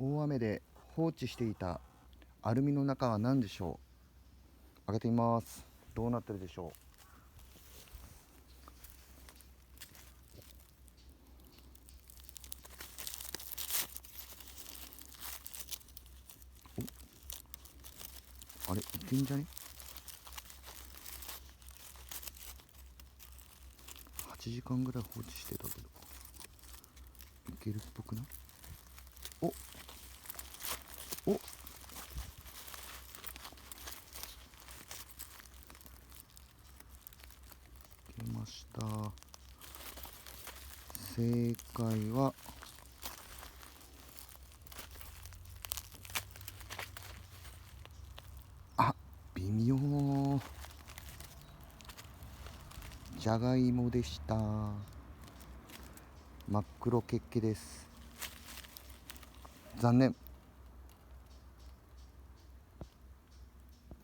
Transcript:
大雨で放置していたアルミの中は何でしょう。開けてみます。どうなってるでしょう。あれ、いけんじゃね。8時間ぐらい放置してたけどいけるっぽくない。おお、いけました。正解は微妙、じゃがいもでした。真っ黒けっけです。残念。